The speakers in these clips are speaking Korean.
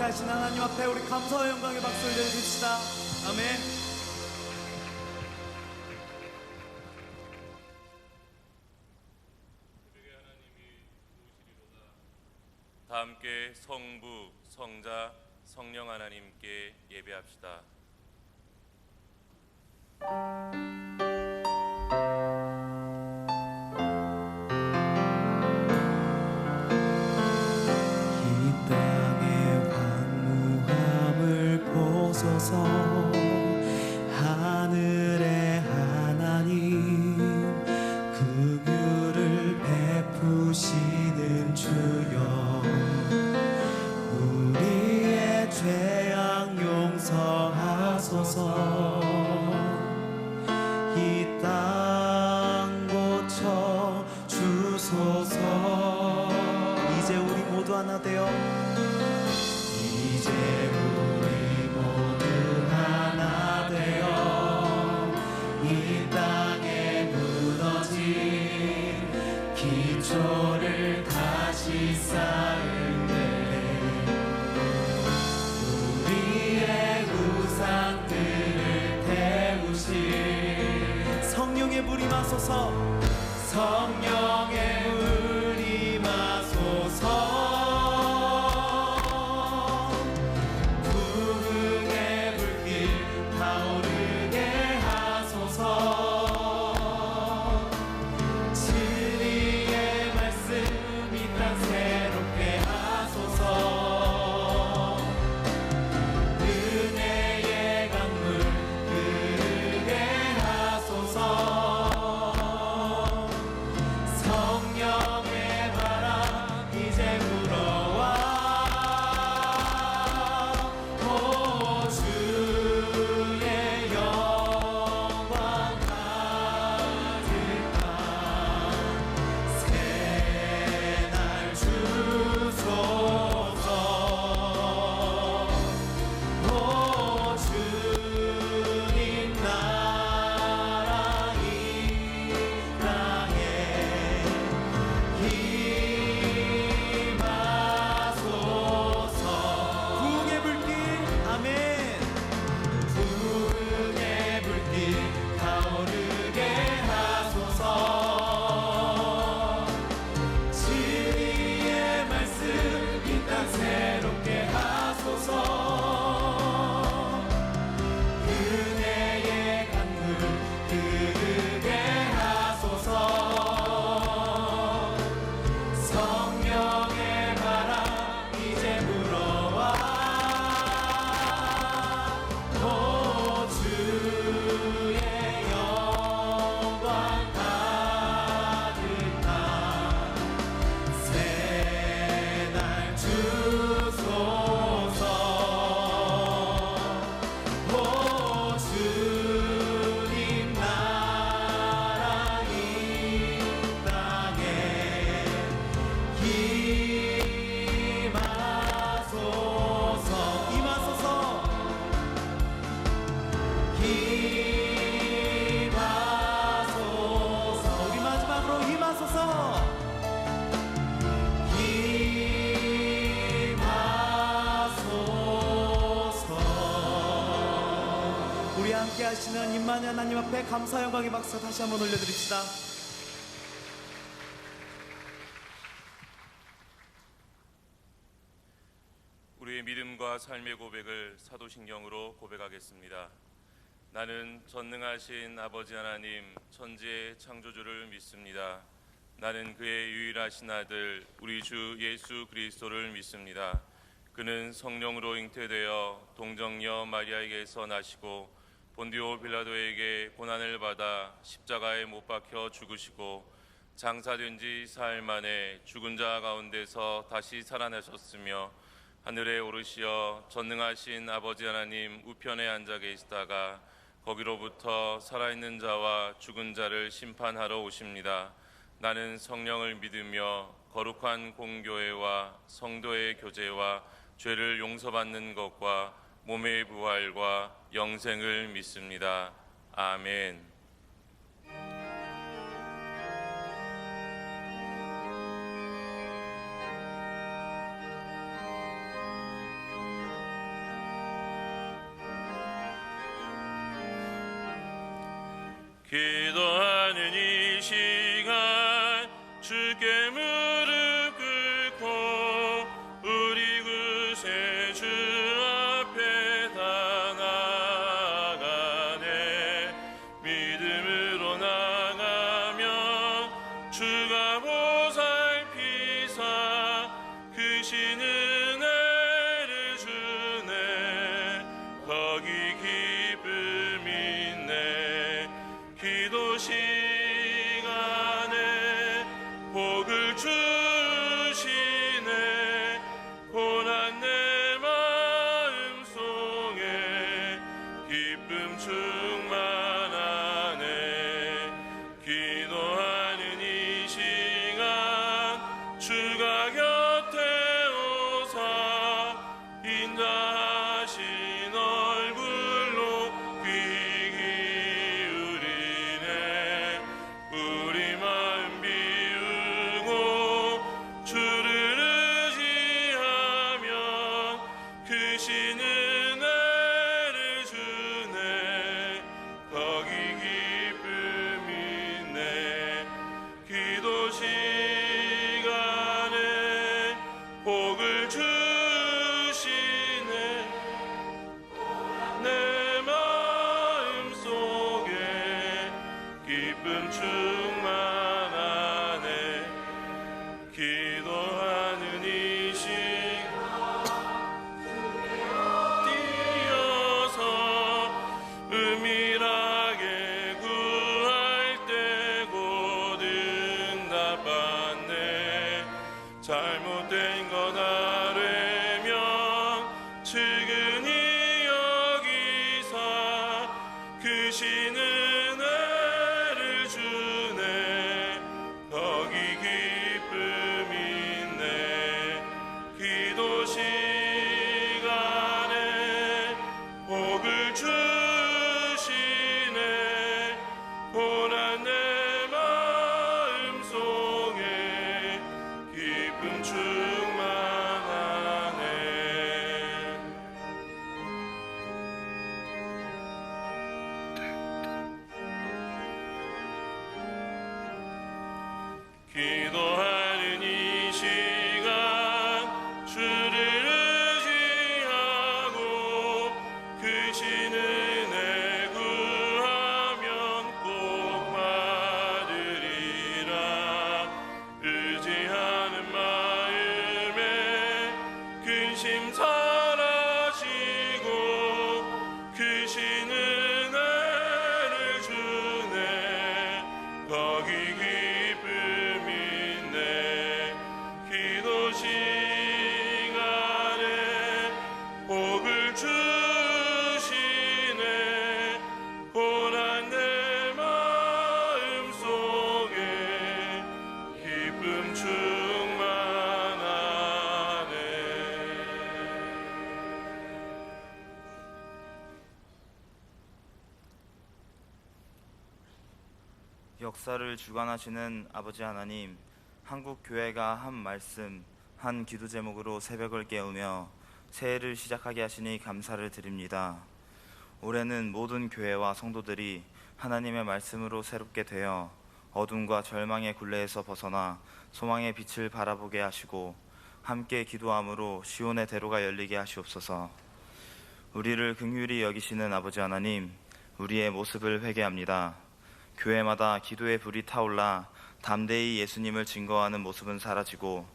하신 하나님 앞에 우리 감사와 영광의 박수 올려드립시다. 아멘. 다 함께 성부, 성자, 성령 하나님께 예배합시다. 이 땅의 황무함을 보소서. 하늘의 하나님, 긍휼을 베푸시는 주여, 우리의 죄악 용서하소서. 이 땅 고쳐 주소서. 이제 우리 모두 하나 되어, 이제 우리 모두 하나 되어 이 땅에 무너진 기초를 다시 쌓을래. 우리의 우상들을 태우실 성령의 불이 마소서. 성령의 불이 마소서. 부흥의 불길 타오르게 하소서. 진리의 말씀 이 땅 새롭게 하소서. 은혜의 강물 흐르게 하소서. 성령의 바람 이제 불어와. 오 주의 영광 가득한 새날 주소서. 오 주님 나라 이 땅에 임하소서. 부흥의 불길 아멘. 부흥의 불길 타오르게 하소서. 진리의 말씀 이 땅 새롭게 하소서. 은혜의 강물 흐르게 하소서. 성령의 바람 이제 불어와. 오 주의 영광 가득한 새날 주소서. 오 주님 나라 이 땅에 임하소서. 임하소서. 임하소서. 우리 마지막으로 임하소서. 임하소서. 우리 함께 하시는 임마누엘 하나님 앞에 감사 영광의 박수 다시 한번 올려드립시다. 우리의 믿음과 삶의 고백을 사도신경으로 고백하겠습니다. 나는 전능하신 아버지 하나님 천지의 창조주를 믿습니다. 나는 그의 유일하신 아들 우리 주 예수 그리스도를 믿습니다. 그는 성령으로 잉태되어 동정녀 마리아에게서 나시고 본디오 빌라도에게 고난을 받아 십자가에 못 박혀 죽으시고 장사된 지 사흘 만에 죽은 자 가운데서 다시 살아나셨으며 하늘에 오르시어 전능하신 아버지 하나님 우편에 앉아 계시다가 거기로부터 살아있는 자와 죽은 자를 심판하러 오십니다. 나는 성령을 믿으며 거룩한 공교회와 성도의 교제와 죄를 용서받는 것과 몸의 부활과 영생을 믿습니다. 아멘. 기도하는 이 시간 주께 무릎 꿇고 우리 구세주 앞에 다 나아가네. 믿음으로 나가면 주가 보살피사 크신 은혜를 주네. 거기 기쁨 있네. 기도 시간에 복을 주시네. 고난 내 마음 속에 기쁨 충만하네. 기도하는 이 시간 주가 곁에 오사 인자하신 얼굴로 귀 기울이네. 우리 마음 비우고 주를 의지하면 크신 은혜를 주네. 거기 기쁨 있네. 기도 시간에 복을 주시네. 내 마음 속에 기쁨 충만하네. 기도하는 이 시간 뛰어서 은밀하게 구할 때 곧 응답받네. 잘못된 것 아뢰면 측은히 여기사 크신 은혜를 주네. 거기 기쁨 있네. 기도 시간에 복을 주시네. 고난 내 마음 속에 기쁨 충만하네. 기도하는 이 시간 주를 의지하고 크신 은혜 구하면 꼭 받으리라. 의지하는 마음에 근심 사라지고 크신 은혜를 주네. 거기 기쁨 있네. 기도 시간에 복을 주시네. 고난 내 마음 속에 기쁨 충만하네. 역사를 주관하시는 아버지 하나님, 한국 교회가 한 말씀, 한 기도 제목으로 새벽을 깨우며 새해를 시작하게 하시니 감사를 드립니다. 올해는 모든 교회와 성도들이 하나님의 말씀으로 새롭게 되어 어둠과 절망의 굴레에서 벗어나 소망의 빛을 바라보게 하시고 함께 기도함으로 시온의 대로가 열리게 하시옵소서. 우리를 긍휼히 여기시는 아버지 하나님, 우리의 모습을 회개합니다. 교회마다 기도의 불이 타올라 담대히 예수님을 증거하는 모습은 사라지고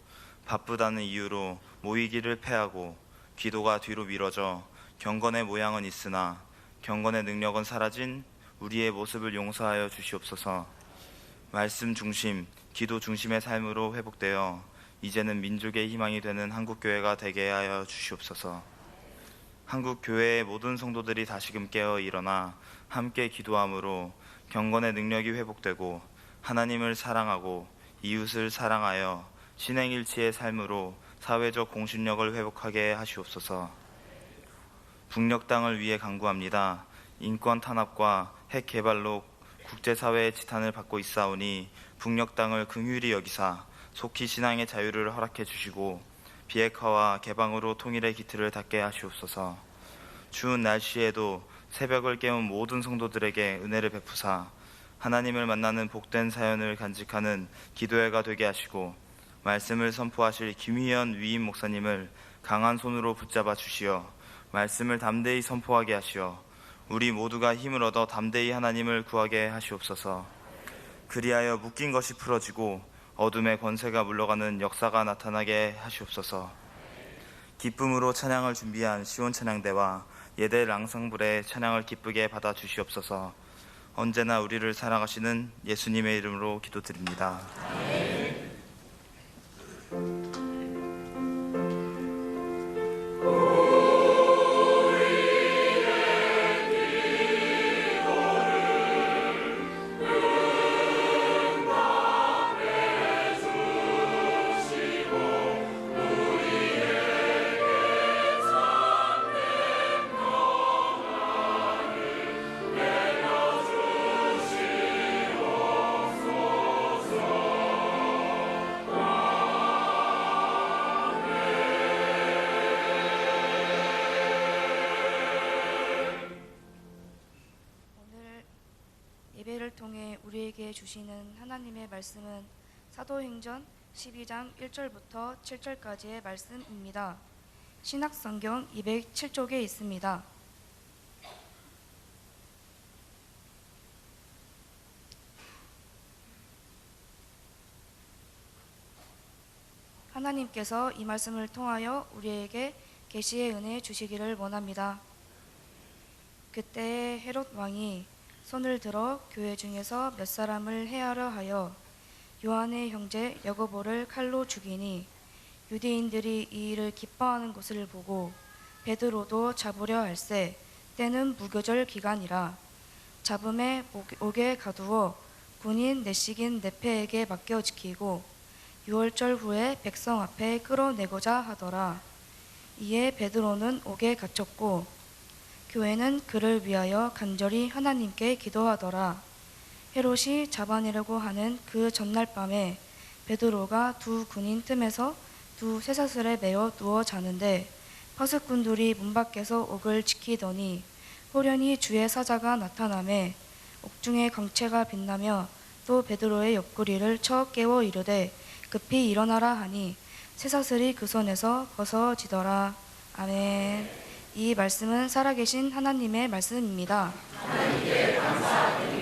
바쁘다는 이유로 모이기를 패하고 기도가 뒤로 미뤄져 경건의 모양은 있으나 경건의 능력은 사라진 우리의 모습을 용서하여 주시옵소서. 말씀 중심, 기도 중심의 삶으로 회복되어 이제는 민족의 희망이 되는 한국교회가 되게 하여 주시옵소서. 한국교회의 모든 성도들이 다시금 깨어 일어나 함께 기도함으로 경건의 능력이 회복되고 하나님을 사랑하고 이웃을 사랑하여 신행일치의 삶으로 사회적 공신력을 회복하게 하시옵소서. 북녘 땅을 위해 간구합니다. 인권 탄압과 핵 개발로 국제사회의 지탄을 받고 있사오니 북녘 땅을 긍휼히 여기사 속히 신앙의 자유를 허락해 주시고 비핵화와 개방으로 통일의 기틀을 닫게 하시옵소서. 추운 날씨에도 새벽을 깨운 모든 성도들에게 은혜를 베푸사 하나님을 만나는 복된 사연을 간직하는 기도회가 되게 하시고 말씀을 선포하실 김희연 위임 목사님을 강한 손으로 붙잡아 주시어 말씀을 담대히 선포하게 하시어 우리 모두가 힘을 얻어 담대히 하나님을 구하게 하시옵소서. 그리하여 묶인 것이 풀어지고 어둠의 권세가 물러가는 역사가 나타나게 하시옵소서. 기쁨으로 찬양을 준비한 시온 찬양대와 예대 랑상불의 찬양을 기쁘게 받아 주시옵소서. 언제나 우리를 사랑하시는 예수님의 이름으로 기도드립니다. 예배를 통해 우리에게 주시는 하나님의 말씀은 사도행전 12장 1절부터 7절까지의 말씀입니다. 신약성경 207쪽에 있습니다. 하나님께서 이 말씀을 통하여 우리에게 계시의 은혜 주시기를 원합니다. 그때 헤롯 왕이 손을 들어 교회 중에서 몇 사람을 해하려 하여 요한의 형제 야고보를 칼로 죽이니 유대인들이 이 일을 기뻐하는 것을 보고 베드로도 잡으려 할세 때는 무교절 기간이라 잡음에 옥에 가두어 군인 내식인 네페에게 맡겨 지키고 6월절 후에 백성 앞에 끌어내고자 하더라. 이에 베드로는 옥에 갇혔고 교회는 그를 위하여 간절히 하나님께 기도하더라. 헤롯이 잡아내려고 하는 그 전날 밤에 베드로가 두 군인 틈에서 두 쇠사슬에 매어 누워 자는데 파수꾼들이 문 밖에서 옥을 지키더니 호련히 주의 사자가 나타나매 옥중의 광채가 빛나며 또 베드로의 옆구리를 쳐 깨워 이르되 급히 일어나라 하니 쇠사슬이 그 손에서 벗어지더라. 아멘. 이 말씀은 살아계신 하나님의 말씀입니다. 하나님께 감사드립니다.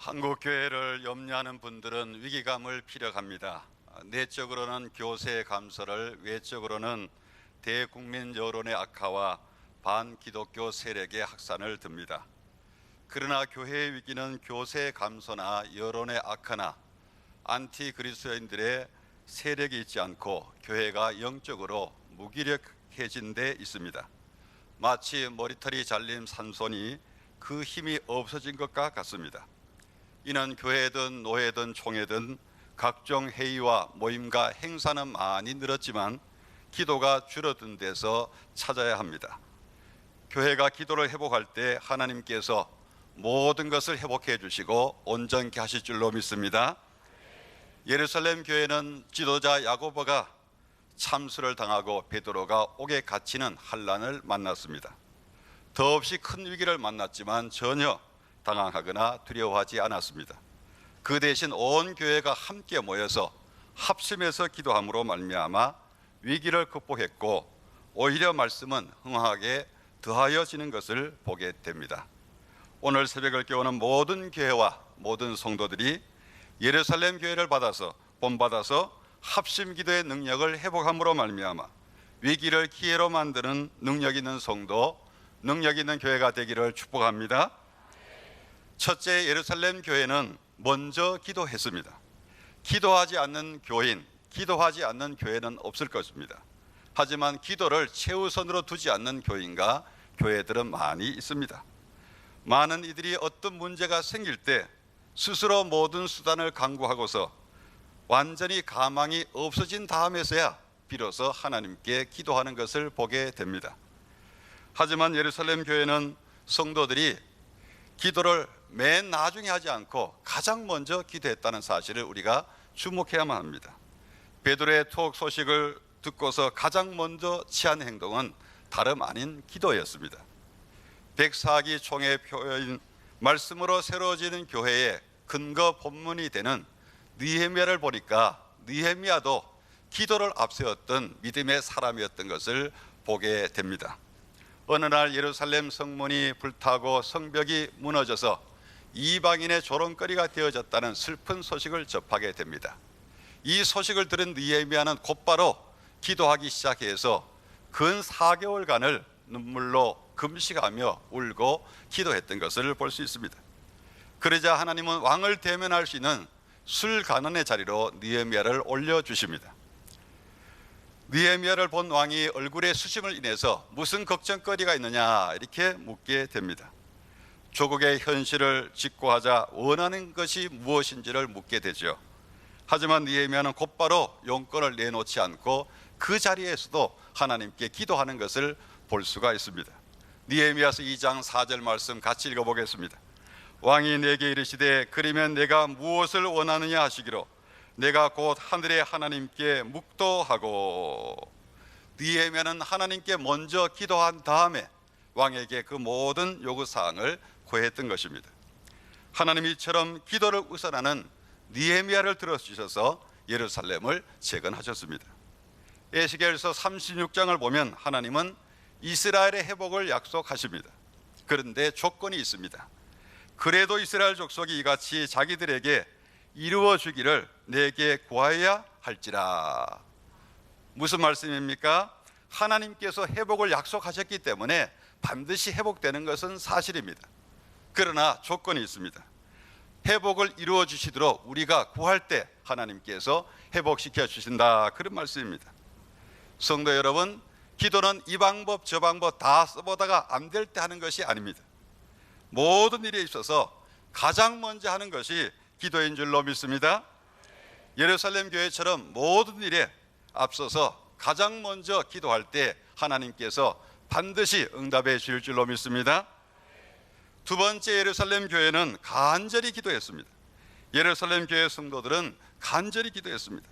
한국 교회를 염려하는 분들은 위기감을 피력합니다. 내적으로는 교세 감소를, 외적으로는 대국민 여론의 악화와 반기독교 세력의 확산을 듭니다. 그러나 교회의 위기는 교세 감소나 여론의 악화나 안티 그리스도인들의 세력이 있지 않고 교회가 영적으로 무기력해진 데 있습니다. 마치 머리털이 잘린 산손이 그 힘이 없어진 것과 같습니다. 이는 교회든 노회든 총회든 각종 회의와 모임과 행사는 많이 늘었지만 기도가 줄어든 데서 찾아야 합니다. 교회가 기도를 회복할 때 하나님께서 모든 것을 회복해 주시고 온전케 하실 줄로 믿습니다. 예루살렘 교회는 지도자 야고보가 참수를 당하고 베드로가 옥에 갇히는 환난을 만났습니다. 더없이 큰 위기를 만났지만 전혀 당황하거나 두려워하지 않았습니다. 그 대신 온 교회가 함께 모여서 합심해서 기도함으로 말미암아 위기를 극복했고 오히려 말씀은 흥황하게 더하여지는 것을 보게 됩니다. 오늘 새벽을 깨우는 모든 교회와 모든 성도들이 예루살렘 교회를 본받아서 합심 기도의 능력을 회복함으로 말미암아 위기를 기회로 만드는 능력 있는 성도, 능력 있는 교회가 되기를 축복합니다. 첫째, 예루살렘 교회는 먼저 기도했습니다. 기도하지 않는 교인, 기도하지 않는 교회는 없을 것입니다. 하지만 기도를 최우선으로 두지 않는 교인과 교회들은 많이 있습니다. 많은 이들이 어떤 문제가 생길 때 스스로 모든 수단을 강구하고서 완전히 가망이 없어진 다음에서야 비로소 하나님께 기도하는 것을 보게 됩니다. 하지만 예루살렘 교회는 성도들이 기도를 맨 나중에 하지 않고 가장 먼저 기도했다는 사실을 우리가 주목해야만 합니다. 베드로의 투옥 소식을 듣고서 가장 먼저 취한 행동은 다름 아닌 기도였습니다. 104기 총회 표인 말씀으로 새로워지는 교회의 근거 본문이 되는 느헤미야를 보니까 느헤미야도 기도를 앞세웠던 믿음의 사람이었던 것을 보게 됩니다. 어느 날 예루살렘 성문이 불타고 성벽이 무너져서 이방인의 조롱거리가 되어졌다는 슬픈 소식을 접하게 됩니다. 이 소식을 들은 느헤미야는 곧바로 기도하기 시작해서 근 4개월간을 눈물로 금식하며 울고 기도했던 것을 볼 수 있습니다. 그러자 하나님은 왕을 대면할 수 있는 술 간언의 자리로 느헤미야를 올려주십니다. 느헤미야를 본 왕이 얼굴에 수심을 인해서 무슨 걱정거리가 있느냐 이렇게 묻게 됩니다. 조국의 현실을 직고하자 원하는 것이 무엇인지를 묻게 되죠. 하지만 느헤미야는 곧바로 용건을 내놓지 않고 그 자리에서도 하나님께 기도하는 것을 볼 수가 있습니다. 느헤미야서 2장 4절 말씀 같이 읽어보겠습니다. 왕이 내게 이르시되 그러면 내가 무엇을 원하느냐 하시기로 내가 곧 하늘의 하나님께 묵도하고. 느헤미야는 하나님께 먼저 기도한 다음에 왕에게 그 모든 요구사항을 구했던 것입니다. 하나님이 이처럼 기도를 우선하는 느헤미야를 들어주셔서 예루살렘을 재건하셨습니다. 에스겔서 36장을 보면 하나님은 이스라엘의 회복을 약속하십니다. 그런데 조건이 있습니다. 그래도 이스라엘 족속이 이같이 자기들에게 이루어 주기를 내게 구하여야 할지라. 무슨 말씀입니까? 하나님께서 회복을 약속하셨기 때문에 반드시 회복되는 것은 사실입니다. 그러나 조건이 있습니다. 회복을 이루어 주시도록 우리가 구할 때 하나님께서 회복시켜 주신다, 그런 말씀입니다. 성도 여러분, 기도는 이 방법 저 방법 다 써보다가 안 될 때 하는 것이 아닙니다. 모든 일에 있어서 가장 먼저 하는 것이 기도인 줄로 믿습니다. 예루살렘 교회처럼 모든 일에 앞서서 가장 먼저 기도할 때 하나님께서 반드시 응답해 주실 줄로 믿습니다. 두 번째, 예루살렘 교회는 간절히 기도했습니다. 예루살렘 교회 성도들은 간절히 기도했습니다.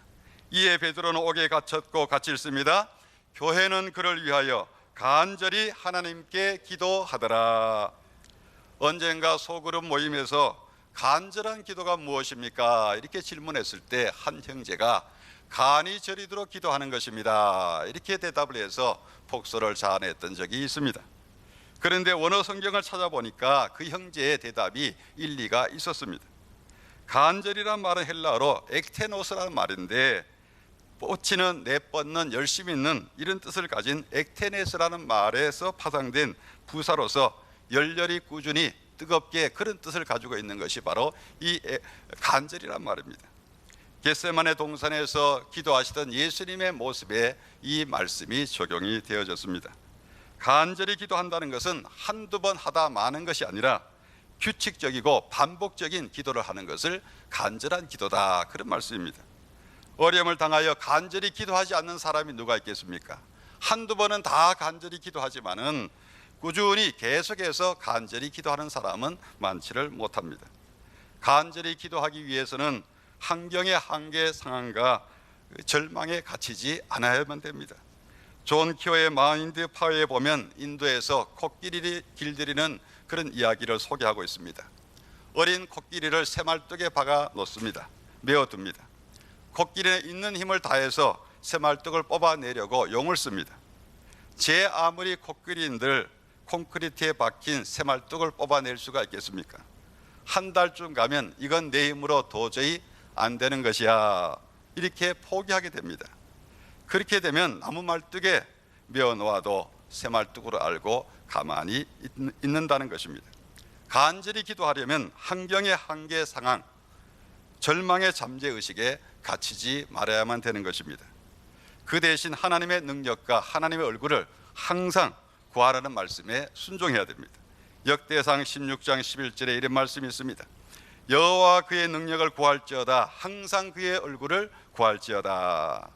이에 베드로는 옥에 갇혔고 같이 읽습니다. 교회는 그를 위하여 간절히 하나님께 기도하더라. 언젠가 소그룹 모임에서 간절한 기도가 무엇입니까? 이렇게 질문했을 때 한 형제가 간이 저리도록 기도하는 것입니다, 이렇게 대답을 해서 폭소를 자아냈던 적이 있습니다. 그런데 원어 성경을 찾아보니까 그 형제의 대답이 일리가 있었습니다. 간절이란 말은 헬라어로 액테노스라는 말인데 뻗치는, 내뻗는, 열심히 있는 이런 뜻을 가진 액테네스라는 말에서 파생된 부사로서 열렬히 꾸준히 뜨겁게 그런 뜻을 가지고 있는 것이 바로 이 간절이란 말입니다. 겟세마네 동산에서 기도하시던 예수님의 모습에 이 말씀이 적용이 되어졌습니다. 간절히 기도한다는 것은 한두 번 하다 마는 것이 아니라 규칙적이고 반복적인 기도를 하는 것을 간절한 기도다, 그런 말씀입니다. 어려움을 당하여 간절히 기도하지 않는 사람이 누가 있겠습니까? 한두 번은 다 간절히 기도하지만은 꾸준히 계속해서 간절히 기도하는 사람은 많지를 못합니다. 간절히 기도하기 위해서는 환경의 한계 상황과 절망에 갇히지 않아야만 됩니다. 존 키어의 마인드 파워에 보면 인도에서 코끼리를 길들이는 그런 이야기를 소개하고 있습니다. 어린 코끼리를 새말뚝에 박아 놓습니다. 메어둡니다. 코끼리는 있는 힘을 다해서 새말뚝을 뽑아내려고 용을 씁니다. 제 아무리 코끼리인들 콘크리트에 박힌 새말뚝을 뽑아낼 수가 있겠습니까? 한 달쯤 가면 이건 내 힘으로 도저히 안 되는 것이야, 이렇게 포기하게 됩니다. 그렇게 되면 나무 말뚝에 메어 놓아도 새말뚝으로 알고 가만히 있는다는 것입니다. 간절히 기도하려면 환경의 한계 상황, 절망의 잠재의식에 갇히지 말아야만 되는 것입니다. 그 대신 하나님의 능력과 하나님의 얼굴을 항상 구하라는 말씀에 순종해야 됩니다. 역대상 16장 11절에 이런 말씀이 있습니다. 여호와 그의 능력을 구할지어다, 항상 그의 얼굴을 구할지어다.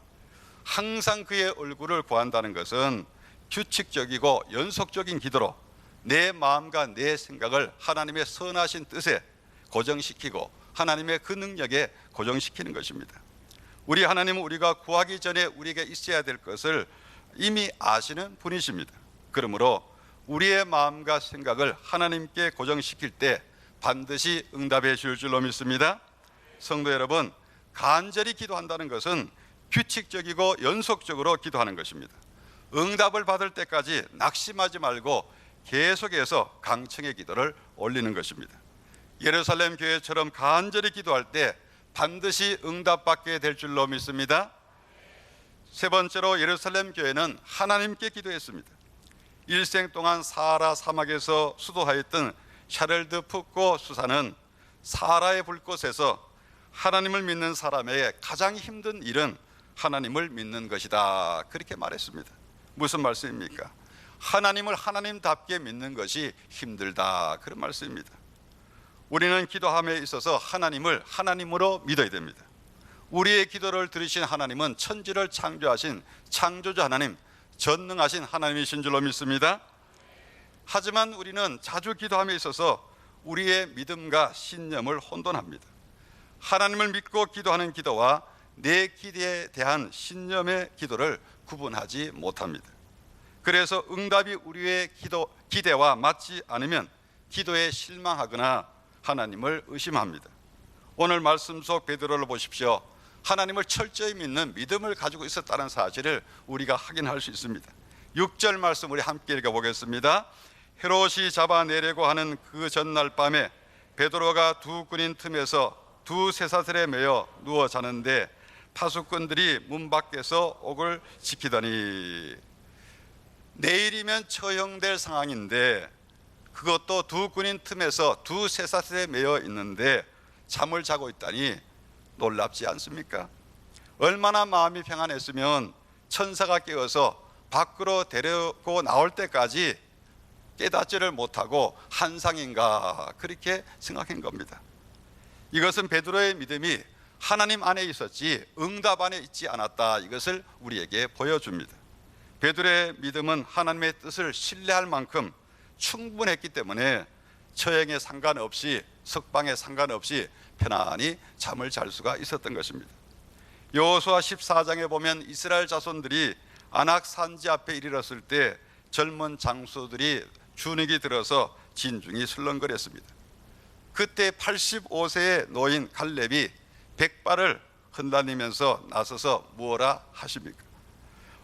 항상 그의 얼굴을 구한다는 것은 규칙적이고 연속적인 기도로 내 마음과 내 생각을 하나님의 선하신 뜻에 고정시키고 하나님의 그 능력에 고정시키는 것입니다. 우리 하나님은 우리가 구하기 전에 우리에게 있어야 될 것을 이미 아시는 분이십니다. 그러므로 우리의 마음과 생각을 하나님께 고정시킬 때 반드시 응답해 줄 줄로 믿습니다. 성도 여러분, 간절히 기도한다는 것은 규칙적이고 연속적으로 기도하는 것입니다. 응답을 받을 때까지 낙심하지 말고 계속해서 강청의 기도를 올리는 것입니다. 예루살렘 교회처럼 간절히 기도할 때 반드시 응답받게 될 줄로 믿습니다. 세 번째로 예루살렘 교회는 하나님께 기도했습니다. 일생 동안 사하라 사막에서 수도하였던 샤를드 푸코 수사는 사하라의 불꽃에서 하나님을 믿는 사람에게 가장 힘든 일은 하나님을 믿는 것이다, 그렇게 말했습니다. 무슨 말씀입니까? 하나님을 하나님답게 믿는 것이 힘들다, 그런 말씀입니다. 우리는 기도함에 있어서 하나님을 하나님으로 믿어야 됩니다. 우리의 기도를 들으신 하나님은 천지를 창조하신 창조주 하나님, 전능하신 하나님이신 줄로 믿습니다. 하지만 우리는 자주 기도함에 있어서 우리의 믿음과 신념을 혼돈합니다. 하나님을 믿고 기도하는 기도와 내 기대에 대한 신념의 기도를 구분하지 못합니다. 그래서 응답이 우리의 기대와 맞지 않으면 기도에 실망하거나 하나님을 의심합니다. 오늘 말씀 속 베드로를 보십시오. 하나님을 철저히 믿는 믿음을 가지고 있었다는 사실을 우리가 확인할 수 있습니다. 6절 말씀 우리 함께 읽어보겠습니다. 헤롯이 잡아내려고 하는 그 전날 밤에 베드로가 두 군인 틈에서 두 쇠사슬에 매여 누워 자는데 파수꾼들이 문 밖에서 옥을 지키더니, 내일이면 처형될 상황인데 그것도 두 군인 틈에서 두 쇠사슬에 매여 있는데 잠을 자고 있다니 놀랍지 않습니까? 얼마나 마음이 평안했으면 천사가 깨어서 밖으로 데리고 나올 때까지 깨닫지를 못하고 한상인가, 그렇게 생각한 겁니다. 이것은 베드로의 믿음이 하나님 안에 있었지 응답 안에 있지 않았다, 이것을 우리에게 보여줍니다. 베드로의 믿음은 하나님의 뜻을 신뢰할 만큼 충분했기 때문에 처형에 상관없이 석방에 상관없이 편안히 잠을 잘 수가 있었던 것입니다. 여호수아 14장에 보면 이스라엘 자손들이 아낙 산지 앞에 이르렀을 때 젊은 장수들이 주눅이 들어서 진중이 술렁거렸습니다. 그때 85세의 노인 갈렙이 백발을 흔들리면서 나서서 무엇라 하십니까?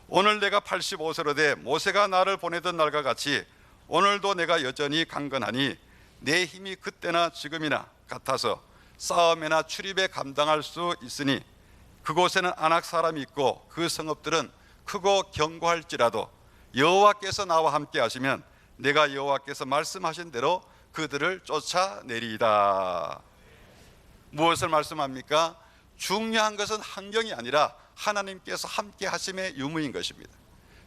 오늘 내가 85세로 돼 모세가 나를 보내던 날과 같이 오늘도 내가 여전히 강건하니 내 힘이 그때나 지금이나 같아서 싸움이나 출입에 감당할 수 있으니 그곳에는 안악 사람이 있고 그 성읍들은 크고 견고할지라도 여호와께서 나와 함께 하시면 내가 여호와께서 말씀하신 대로 그들을 쫓아내리이다. 무엇을 말씀합니까? 중요한 것은 환경이 아니라 하나님께서 함께 하심의 유무인 것입니다.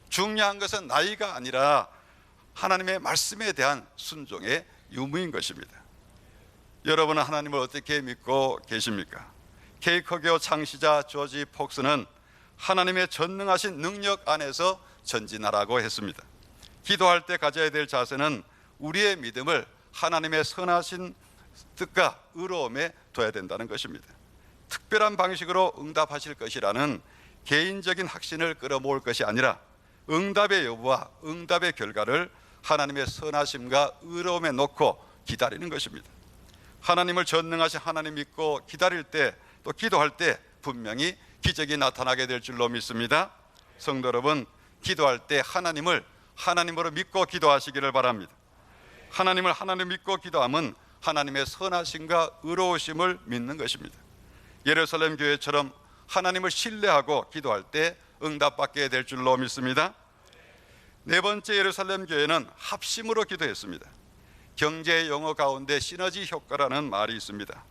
중요한 것은 나이가 아니라 하나님의 말씀에 대한 순종의 유무인 것입니다. 여러분은 하나님을 어떻게 믿고 계십니까? 케이커교 창시자 조지 폭스는 하나님의 전능하신 능력 안에서 전진하라고 했습니다. 기도할 때 가져야 될 자세는 우리의 믿음을 하나님의 선하신 뜻과 의로움에 둬야 된다는 것입니다. 특별한 방식으로 응답하실 것이라는 개인적인 확신을 끌어모을 것이 아니라 응답의 여부와 응답의 결과를 하나님의 선하심과 의로움에 놓고 기다리는 것입니다. 하나님을 전능하신 하나님 믿고 기다릴 때 또 기도할 때 분명히 기적이 나타나게 될 줄로 믿습니다. 성도 여러분, 기도할 때 하나님을 하나님으로 믿고 기도하시기를 바랍니다. 하나님을 하나님 믿고 기도하면 하나님의 선하심과 의로우심을 믿는 것입니다. 예루살렘 교회처럼 하나님을 신뢰하고 기도할 때 응답받게 될 줄로 믿습니다. 네 번째, 예루살렘 교회는 합심으로 기도했습니다. 경제 용어 가운데 시너지 효과라는 말이 있습니다.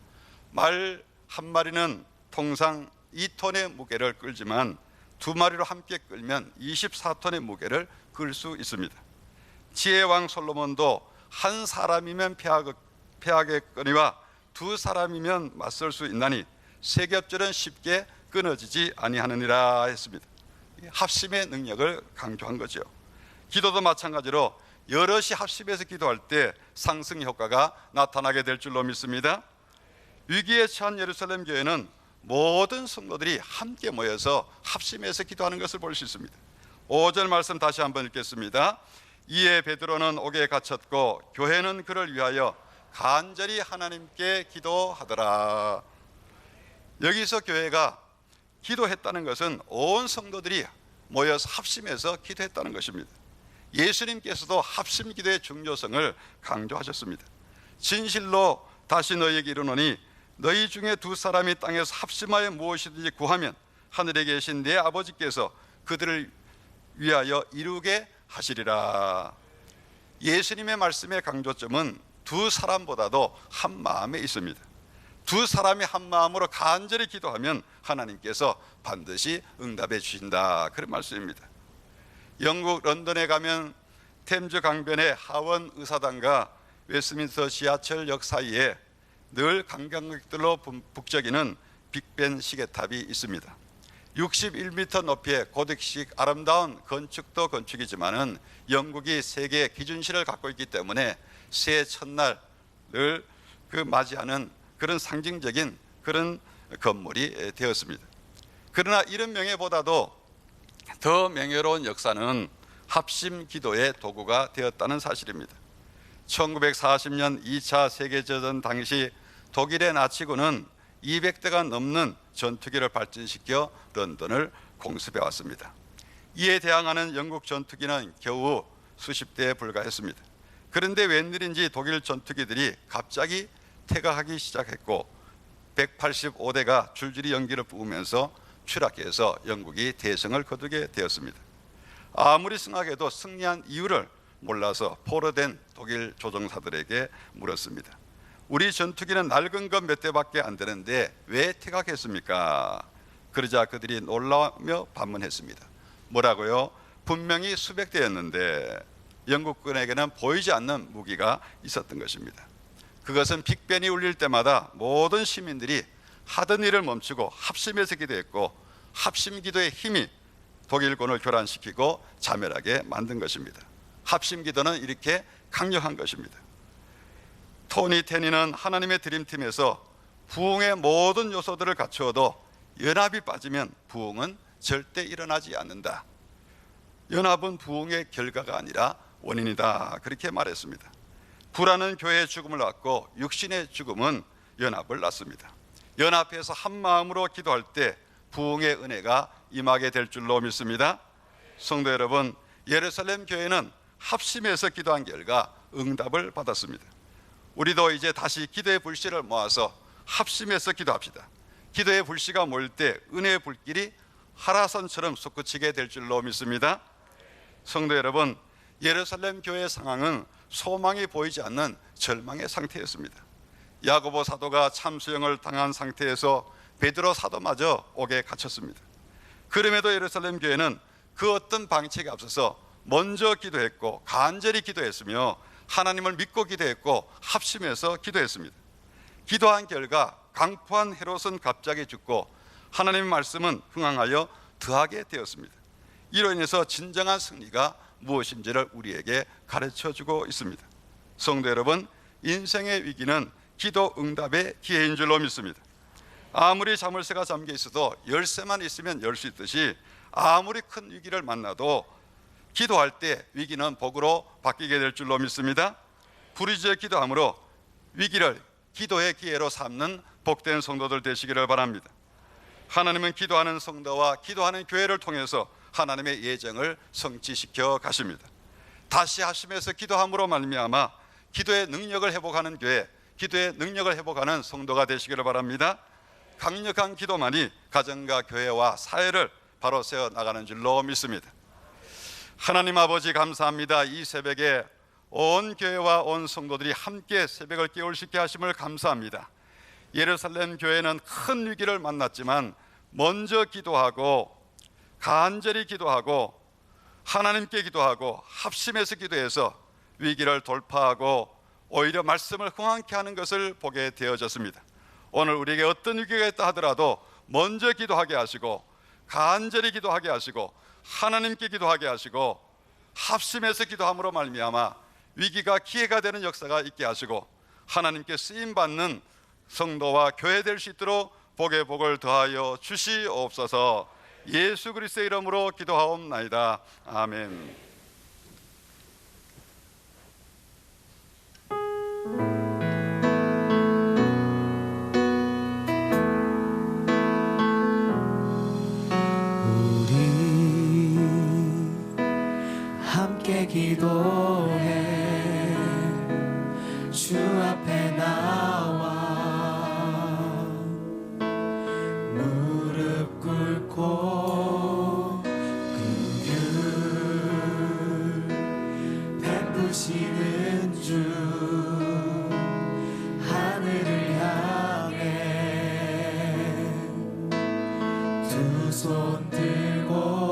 말 한 마리는 통상 2톤의 무게를 끌지만 두 마리로 함께 끌면 24톤의 무게를 끌 수 있습니다. 지혜왕 솔로몬도 한 사람이면 패하겠거니와 두 사람이면 맞설 수 있나니 세 겹절은 쉽게 끊어지지 아니하느니라 했습니다. 합심의 능력을 강조한 거죠. 기도도 마찬가지로 여럿이 합심해서 기도할 때 상승 효과가 나타나게 될 줄로 믿습니다. 위기에 처한 예루살렘 교회는 모든 성도들이 함께 모여서 합심해서 기도하는 것을 볼 수 있습니다. 5절 말씀 다시 한번 읽겠습니다. 이에 베드로는 옥에 갇혔고 교회는 그를 위하여 간절히 하나님께 기도하더라. 여기서 교회가 기도했다는 것은 온 성도들이 모여서 합심해서 기도했다는 것입니다. 예수님께서도 합심 기도의 중요성을 강조하셨습니다. 진실로 다시 너희에게 이르노니 너희 중에 두 사람이 땅에서 합심하여 무엇이든지 구하면 하늘에 계신 내 아버지께서 그들을 위하여 이루게 하시리라. 예수님의 말씀의 강조점은 두 사람보다도 한 마음에 있습니다. 두 사람이 한 마음으로 간절히 기도하면 하나님께서 반드시 응답해 주신다, 그런 말씀입니다. 영국 런던에 가면 템즈 강변의 하원 의사당과 웨스민스터 지하철역 사이에 늘 관광객들로 북적이는 빅벤 시계탑이 있습니다. 61m 높이의 고딕식 아름다운 건축도 건축이지만은 영국이 세계 기준시를 갖고 있기 때문에 새해 첫날을 맞이하는 그런 상징적인 그런 건물이 되었습니다. 그러나 이런 명예보다도 더 명예로운 역사는 합심 기도의 도구가 되었다는 사실입니다. 1940년 2차 세계대전 당시 독일의 나치군은 200대가 넘는 전투기를 발전시켜 런던을 공습해 왔습니다. 이에 대항하는 영국 전투기는 겨우 수십 대에 불과했습니다. 그런데 웬일인지 독일 전투기들이 갑자기 퇴각하기 시작했고 185대가 줄줄이 연기를 뿜으면서 추락해서 영국이 대승을 거두게 되었습니다. 아무리 생각해도 승리한 이유를 몰라서 포로된 독일 조종사들에게 물었습니다. 우리 전투기는 낡은 것 몇 대밖에 안 되는데 왜 퇴각했습니까? 그러자 그들이 놀라며 반문했습니다. 뭐라고요? 분명히 수백 대였는데 영국군에게는 보이지 않는 무기가 있었던 것입니다. 그것은 빅벤이 울릴 때마다 모든 시민들이 하던 일을 멈추고 합심해서 기도했고 합심 기도의 힘이 독일군을 교란시키고 자멸하게 만든 것입니다. 합심 기도는 이렇게 강력한 것입니다. 토니 테니는 하나님의 드림팀에서 부흥의 모든 요소들을 갖추어도 연합이 빠지면 부흥은 절대 일어나지 않는다. 연합은 부흥의 결과가 아니라 원인이다, 그렇게 말했습니다. 불안은 교회의 죽음을 낳고 육신의 죽음은 연합을 낳습니다. 연합해서 한 마음으로 기도할 때 부흥의 은혜가 임하게 될 줄로 믿습니다. 성도 여러분, 예루살렘 교회는 합심해서 기도한 결과 응답을 받았습니다. 우리도 이제 다시 기도의 불씨를 모아서 합심해서 기도합시다. 기도의 불씨가 모일 때 은혜의 불길이 하라선처럼 솟구치게 될 줄로 믿습니다. 성도 여러분, 예루살렘 교회의 상황은 소망이 보이지 않는 절망의 상태였습니다. 야고보 사도가 참수형을 당한 상태에서 베드로 사도마저 옥에 갇혔습니다. 그럼에도 예루살렘 교회는 그 어떤 방책에 앞서서 먼저 기도했고 간절히 기도했으며 하나님을 믿고 기도했고 합심해서 기도했습니다. 기도한 결과 강포한 헤롯은 갑자기 죽고 하나님의 말씀은 흥황하여 더하게 되었습니다. 이로 인해서 진정한 승리가 무엇인지를 우리에게 가르쳐주고 있습니다. 성도 여러분, 인생의 위기는 기도 응답의 기회인 줄로 믿습니다. 아무리 자물쇠가 잠겨 있어도 열쇠만 있으면 열 수 있듯이 아무리 큰 위기를 만나도 기도할 때 위기는 복으로 바뀌게 될 줄로 믿습니다. 부르짖어 기도함으로 위기를 기도의 기회로 삼는 복된 성도들 되시기를 바랍니다. 하나님은 기도하는 성도와 기도하는 교회를 통해서 하나님의 예정을 성취시켜 가십니다. 다시 합심해서 기도함으로 말미암아 기도의 능력을 회복하는 교회, 기도의 능력을 회복하는 성도가 되시기를 바랍니다. 강력한 기도만이 가정과 교회와 사회를 바로 세워 나가는 줄로 믿습니다. 하나님 아버지 감사합니다. 이 새벽에 온 교회와 온 성도들이 함께 새벽을 깨울 수 있게 하심을 감사합니다. 예루살렘 교회는 큰 위기를 만났지만 먼저 기도하고 간절히 기도하고 하나님께 기도하고 합심해서 기도해서 위기를 돌파하고 오히려 말씀을 흥황케 하는 것을 보게 되어졌습니다. 오늘 우리에게 어떤 위기가 있다 하더라도 먼저 기도하게 하시고 간절히 기도하게 하시고 하나님께 기도하게 하시고 합심해서 기도함으로 말미암아 위기가 기회가 되는 역사가 있게 하시고 하나님께 쓰임받는 성도와 교회 될 수 있도록 복의 복을 더하여 주시옵소서. 예수 그리스도의 이름으로 기도하옵나이다. 아멘. 기도해 주 앞에 나와 무릎 꿇고 긍휼 베푸시는 주 하늘을 향해 두 손 들고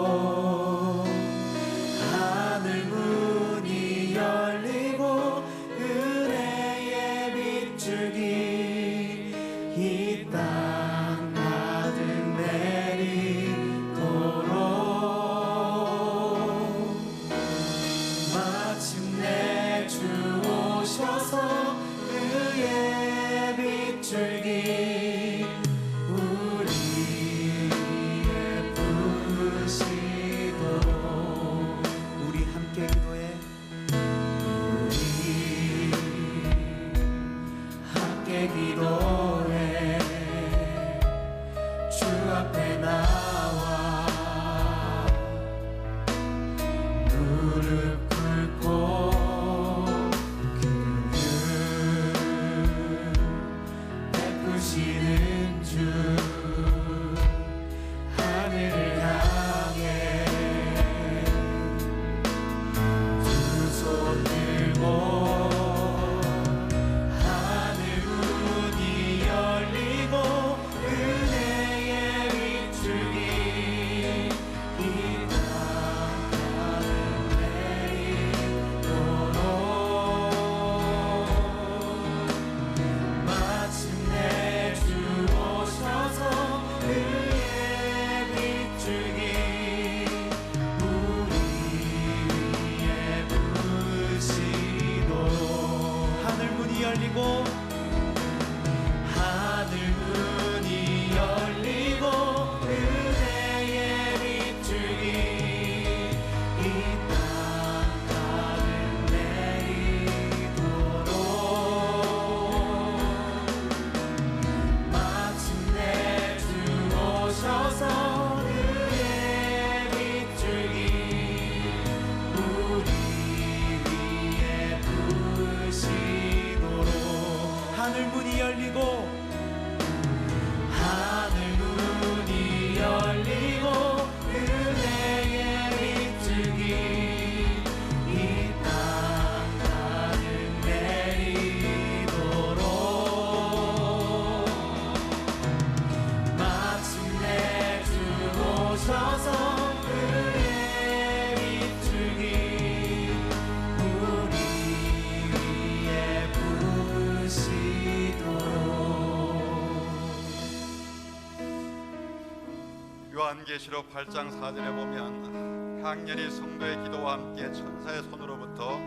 요한계시록 8장 4절에 보면 향년이 성도의 기도와 함께 천사의 손으로부터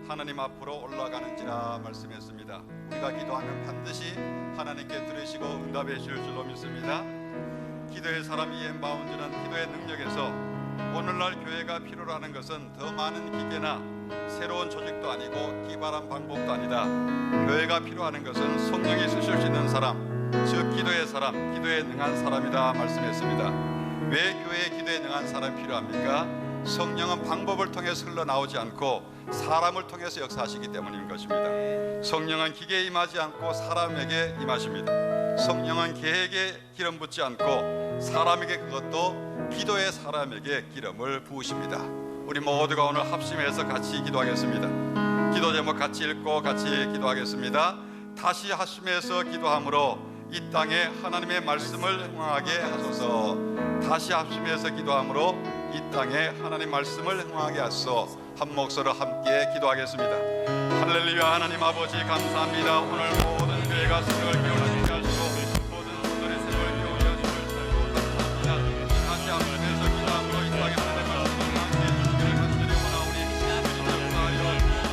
하나님 앞으로 올라가는지라 말씀했습니다. 우리가 기도하면 반드시 하나님께 들으시고 응답해 주실 줄로 믿습니다. 기도의 사람 이엔 바운드는 기도의 능력에서 오늘날 교회가 필요로 하는 것은 더 많은 기계나 새로운 조직도 아니고 기발한 방법도 아니다. 교회가 필요하는 것은 성령이 쓰실 수 있는 사람, 즉 기도의 사람, 기도에 능한 사람이다 말씀했습니다. 왜 교회에 기도에 능한 사람이 필요합니까? 성령은 방법을 통해서 흘러나오지 않고 사람을 통해서 역사하시기 때문인 것입니다. 성령은 기계에 임하지 않고 사람에게 임하십니다. 성령은 계획에 기름 붓지 않고 사람에게, 그것도 기도의 사람에게 기름을 부으십니다. 우리 모두가 오늘 합심해서 같이 기도하겠습니다. 기도 제목 같이 읽고 같이 기도하겠습니다. 다시 합심해서 기도함으로 이 땅에 하나님의 말씀을 흥하게 하소서. 다시 합심해서 기도함으로 이 땅에 하나님 말씀을 흥하게 하소서. 한 목소리로 함께 기도하겠습니다. 할렐루야. 하나님 아버지 감사합니다. 오늘 모든 교회가 새벽을 깨우치게 하시고 모든 분들의 새벽을 깨우게 하시고 감사합니다. 다시 합심해서 기도함으로 이 땅에 하나님 말씀을 흥하게 해주시기를 간절히 원하오니 주님께서 주시옵소서. 하나님 아버지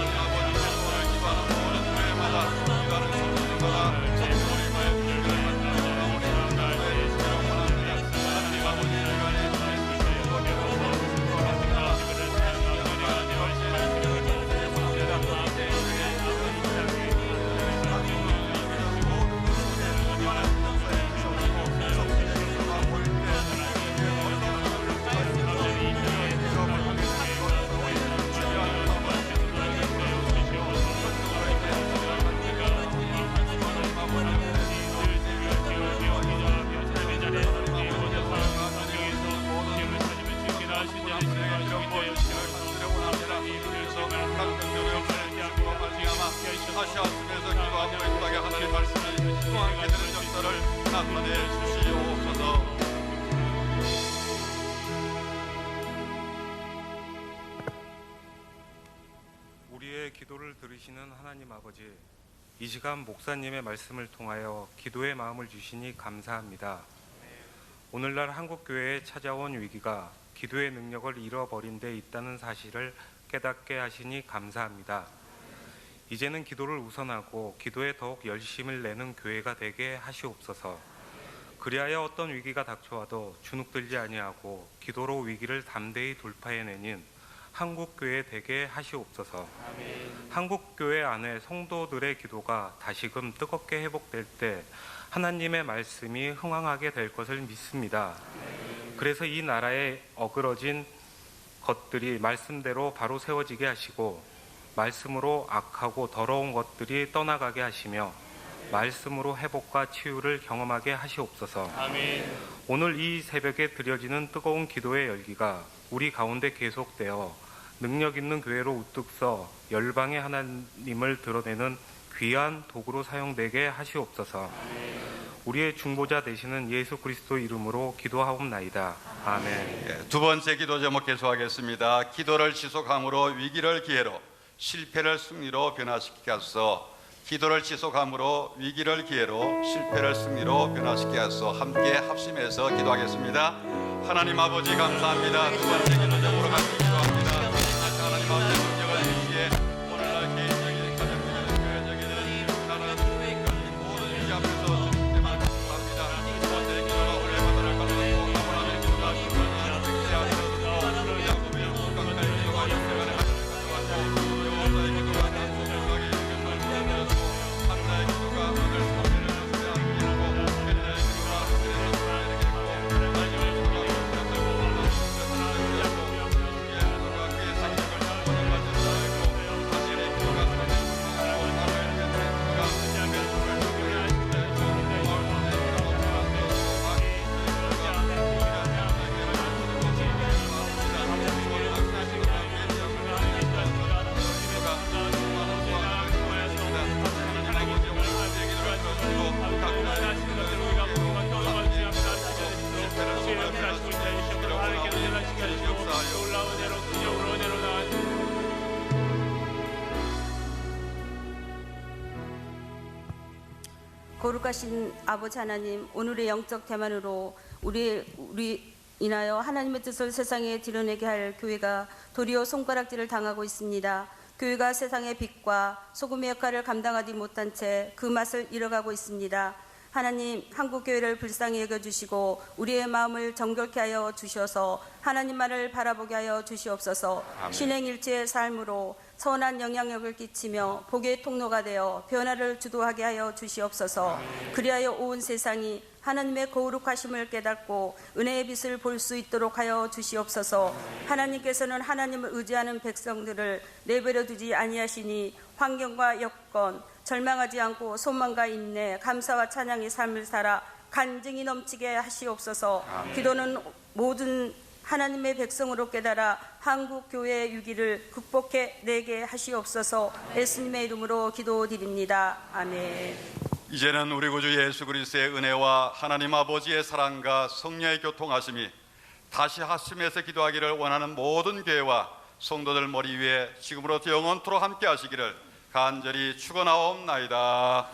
오늘 기도하는 모든 교회마다 기도하는 성도들마다 다시 하시면서 기도하고 이 땅에 하나님 말씀이 풍성하게 되는 역사를 나타내 주시옵소서. 우리의 기도를 들으시는 하나님 아버지, 이 시간 목사님의 말씀을 통하여 기도의 마음을 주시니 감사합니다. 오늘날 한국교회에 찾아온 위기가 기도의 능력을 잃어버린 데 있다는 사실을 깨닫게 하시니 감사합니다. 이제는 기도를 우선하고 기도에 더욱 열심을 내는 교회가 되게 하시옵소서. 그리하여 어떤 위기가 닥쳐와도 주눅들지 아니하고 기도로 위기를 담대히 돌파해내는 한국교회 되게 하시옵소서. 한국교회 안에 성도들의 기도가 다시금 뜨겁게 회복될 때 하나님의 말씀이 흥왕하게 될 것을 믿습니다. 그래서 이 나라에 어그러진 것들이 말씀대로 바로 세워지게 하시고 말씀으로 악하고 더러운 것들이 떠나가게 하시며 말씀으로 회복과 치유를 경험하게 하시옵소서. 아멘. 오늘 이 새벽에 드려지는 뜨거운 기도의 열기가 우리 가운데 계속되어 능력 있는 교회로 우뚝 서 열방의 하나님을 드러내는 귀한 도구로 사용되게 하시옵소서. 우리의 중보자 되시는 예수 그리스도 이름으로 기도하옵나이다. 아멘. 두 번째 기도 제목 계속하겠습니다. 기도를 지속함으로 위기를 기회로, 실패를 승리로 변화시키게 하소서. 기도를 지속함으로 위기를 기회로, 실패를 승리로 변화시키게 하소서. 함께 합심해서 기도하겠습니다. 하나님 아버지 감사합니다. 두 번째 기도 제목으로 같이 기도합니다. 하나님 아버지 능력을 주시기에 오늘날 개인적인, 가정적인, 교회적인 나라는 모든 위기 앞에서 주님께만 감사합니다. 두 번째 기도가 올해마다를 가져가고 가보라는 기도가 주님을 쟁취하시고 야곱의 영광까지 기도가 영생안에 가져가고 여호와의 기도가 단순하게 여겨서 한나의 기도가 하늘 성회를 역사하게 하고 헬레의 기도가 하늘의 역사를 이루고 나의 기도가 거룩하신 아버지 하나님, 오늘의 영적 대만으로 우리 인하여 하나님의 뜻을 세상에 드러내게 할 교회가 도리어 손가락질을 당하고 있습니다. 교회가 세상의 빛과 소금의 역할을 감당하지 못한 채 그 맛을 잃어가고 있습니다. 하나님, 한국교회를 불쌍히 여겨주시고 우리의 마음을 정결케 하여 주셔서 하나님만을 바라보게 하여 주시옵소서. 아멘. 신행일체의 삶으로 선한 영향력을 끼치며 복의 통로가 되어 변화를 주도하게 하여 주시옵소서. 그리하여 온 세상이 하나님의 거룩하심을 깨닫고 은혜의 빛을 볼 수 있도록 하여 주시옵소서. 하나님께서는 하나님을 의지하는 백성들을 내버려 두지 아니하시니 환경과 여건, 절망하지 않고 소망과 인내, 감사와 찬양의 삶을 살아 간증이 넘치게 하시옵소서. 기도는 모든 하나님의 백성으로 깨달아 한국 교회의 위기를 극복해 내게 하시옵소서. 예수님의 이름으로 기도드립니다. 아멘. 이제는 우리 구주 예수 그리스도의 은혜와 하나님 아버지의 사랑과 성령의 교통하심이 다시 하심에서 기도하기를 원하는 모든 교회와 성도들 머리 위에 지금으로부터 영원토록 함께 하시기를 간절히 축원하옵나이다.